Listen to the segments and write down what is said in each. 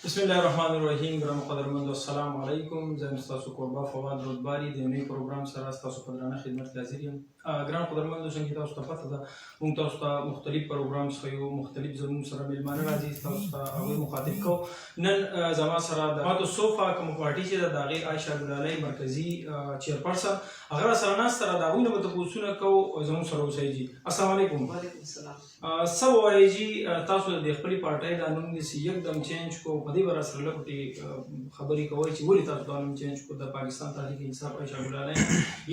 بسم الله الرحمن الرحیم. ګرانو قدرمندو، السلام علیکم. زه یم ستاسو کوربه فواد رودباري د نوي پروګرام سره ستاسو په درانه خدمت کې حاضر یم. ګرانو قدرمندو، څنګه تاسو ته پته ده موږ تاسو ته مختلف پروګرامز ښیو، مختلف زموږ سره میلمانه راځي، تاسو ته هغوی مخاطب کوو. نن زما سره د ماتو صوفا کوم پارټي چې ده د هغې عایشه ګلالۍ مرکزي چیرپرسن هغه راسره ناسته ده، د هغوی نه به تپوسونه کوو. زموږ سره اوسئ جي. السلام علیکم. وعلیکم السلام. څه ووایئ جي، تاسو د خپلې پارټۍ دا نوم داسې یکدم چینج کو، په دې به راسره لږ خبرې کوئ چې ولې تاسو دا نوم چینج کو، د پاکستان تحریک انصاف عایشه ګلالۍ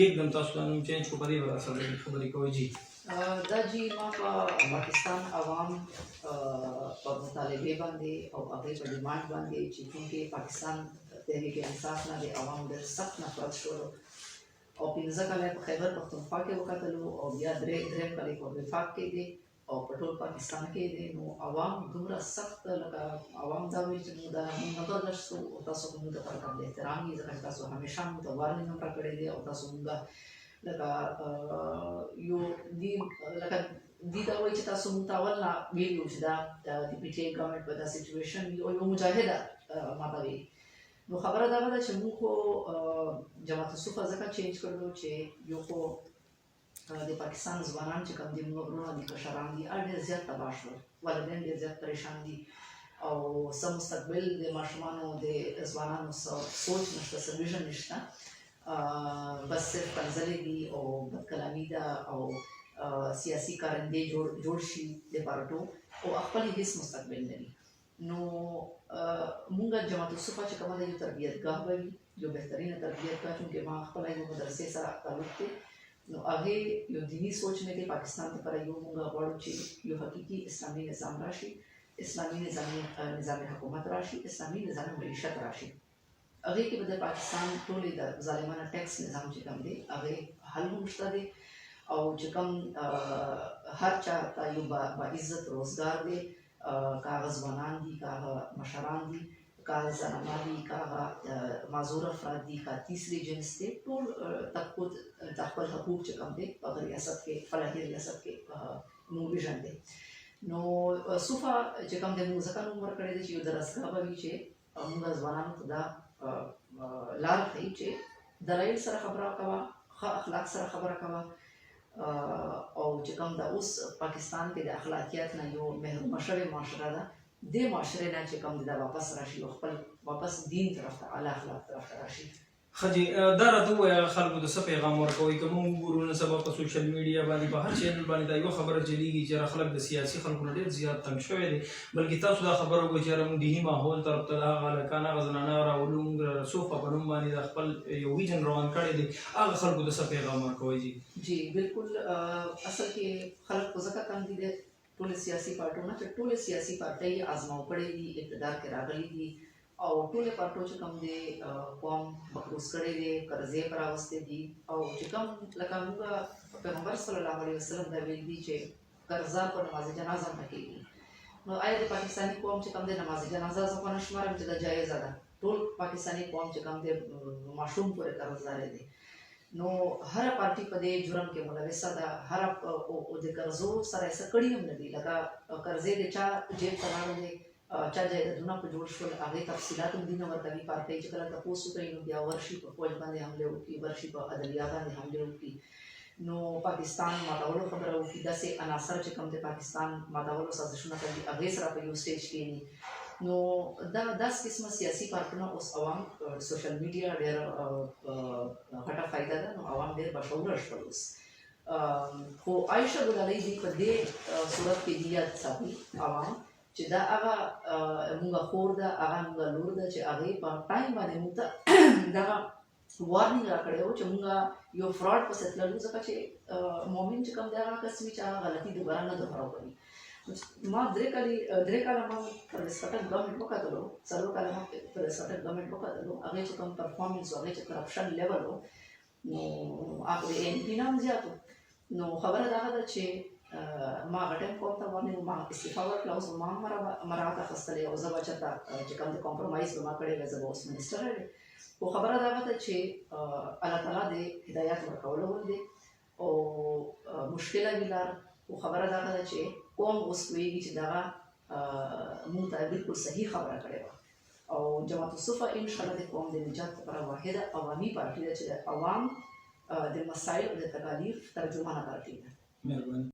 یکدم تاسو دا نوم چینج کو، په دې به راسره لږ خبرې کوئ جي. دا جی ما په پاکستان عوام په مطالبې باندې او هغې په ډیمانډ باندې چې کومکې پاکستان تحریک انصاف نه د عوامو ډېر سخت نفرت شولو او 15 کاله یې په خیبر پښتونخوا کې وکتلو او بیا درېیم کال یې په وفاق کې دی او په ټول پاکستان کې دی. نو عوام دومره سخت لکه عوام دا وایي چې موږ دا نه برداشت کوو او تاسو خو موږ دپاره قابل احترام یې، ځکه چې تاسو همیشه موږ ته وارننګ هم راکړی دی او تاسو موږ لکه یو دی دا وایي چې تاسو موږ ته اول نه ویلي وو چې دا د پي ټي آی ګورنمنټ په دا سچویشن یو مجاهده ما ته ویلي. نو خبره دا ده چې موږ خو جماعت صوفا ځکه چینج کړلو چې یو خو د پاکستان ځوانان چې کوم دي موږ وروڼه دي کشران دي هغه ډېر زیات تباه شول، والدین ډېر زیات پریشان دي او څه مستقبل د ماشومانو د ځوانانو سوچ نشته، څه ویژن نشته، بس صرف کنځلې دي او بدکلامي ده او سیاسي کارندې جوړ شي د پارټو او خپل هیڅ مستقبل نه وي. نو مونږ جماعت صوفا چې کومه ده یو تربیتګاه به وي، یو بهترینه تربیتګاه، چونکې ما خپله یو مدرسې سره تعلق دی. نو هغې یو دیني سوچ نه دی پاکستان لپاره یو مونږ غواړو چې یو حقیقي اسلامي نظام راشي، اسلامي نظام حکومت راشي، اسلامي نظام معیشت راشي. هغې کې به د پاکستان ټولې د ظالمانه ټیکس نظام چې کوم دی هغې حل هم شته دی او چې کوم هر چا ته یو باعزت روزګار دی، که هغه ځوانان دي، که هغه مشران دي، که هغه زنانه دي، که هغه معذور افراد دي، که تیسری جنس دی، ټول طبقو ته خپل حقوق چې کوم دی په ریاست کې، فلاحي ریاست کې موږ ویژن دی. نو صوفا چې کوم دی موږ ځکه نوم ورکړی دی چې یو درسګاه به وي چې موږ ځوانانو ته دا لار ښیي چې دلایل سره خبره کوه، ښه اخلاق سره خبره کوه او چې کوم دا اوس پاکستان کې د اخلاقیات نه یو محرومه شوې معاشره ده، دې معاشرې نه چې کوم دی دا واپس راشي او خپل واپس دین طرف ته، اعلی اخلاق طرف ته راشي. ښه جي، دا راته ووایه خلکو ته څه پیغام ورکوئ؟ که موږ وګورو نن سبا په سوشل میډیا باندې په هر چینل باندې دا یوه خبره چلیږي چې خلک د سیاسي خلکو نه ډېر زیات تنګ شوی دی، بلکې تاسو دا خبره وکړئ چې موږ دیني ماحول طرف ته هغه هلکان هغه زنانه راولو، موږ صوفا په نوم باندې د خپل یو ویژن روان کړی دی، هغه خلکو ته څه پیغام ورکوئ جي؟ جی بالکل، اصل کې خلک خو ځکه تنګ دي د ټولې سیاسي پارټو نه چې ټولې سیاسي پارټۍ یې ازماو کړی دي، اقتدار کې راغلي دي او ټولې پارټو چې کوم دی قوم مقروض کړی دی، قرضې په راوستې دي او چې کوم لکه موږ پیغمبر صلی الله علیه وسلم دا ویل دي چې قرضدار په نماز جنازه هم نه کېږي. نو آیا د پاکستاني قوم چې کوم دی نماز جنازه زه خو نه شمارم چې دا جایزه ده، ټول پاکستاني قوم چې کوم دی ماشوم پورې قرضدار دی. نو هره پارټي په دې جرم کې ملوثه ده، هره او د قرضو سره یې څه کړي هم نه دي، لکه قرضې د چا جیب ته لاړې دی، چا جایدادونه په جوړ شول، هغې تفصیلات هم دي نه ورکوي پارټۍ چې کله تپوس وکړي نو بیا ورشي په فوج باندې حملې وکړي، ورشي په عدلیه باندې حملې وکړي، نو پاکستان ماتولو خبره وکړي، داسې عناصر چې کوم د پاکستان ماتولو سازشونه کوي هغې سره په یو سټیج کښېني. نو دا داسې قسمه سیاسي پارټونه اوس عوام سوشل میډیا ډېر غټه فایده ده، نو عوام ډېر بشعوره شول اوس. خو عایشه ګلالۍ دې په دې صورت کې دې یاد ساتي عوام چې دا هغه مونږه خور ده، هغه مونږه لور ده چې هغې په ټایم باندې مونږ ته دغه وارننګ راکړی و چې مونږ یو فراډ پسې تللو، ځکه چې مؤمن چې کوم دی هغه کس وي چې هغه غلطي دوباره نه دوهراو کوي. ما درې کاله ما پر رسپټک ګورنمنټ وکتلو، څلور کاله ما پر رسپټک ګورنمنټ وکتلو، هغې چې کوم پرفارمنس و، هغې چې کرپشن لیول و، نو هغه د این پي نه هم زیات و. نو خبره دا ده چې ما هغه ټایم قوم ته باندې ما استعفا ورکړه، اوس ما هم مراعات اخیستلی او زه به چېرته چې کوم د کمپرومایز به ما کړی وی، زه به اوس منسټر وی. خو خبره دا ده چې الله تعالی د هدایت ورکولو ول دی او مشکله وي لار، خو خبره دا ده چې قوم اوس پوهېږي چې دغه مونږ ته بالکل صحیح خبره کړې وه او جماعت الصفا ان شاء الله د قوم د نجات لپاره واحده عوامي پارټي ده چې د عوام د مسایل او د تکالیف ترجمانه پارټي ده. مهرباني.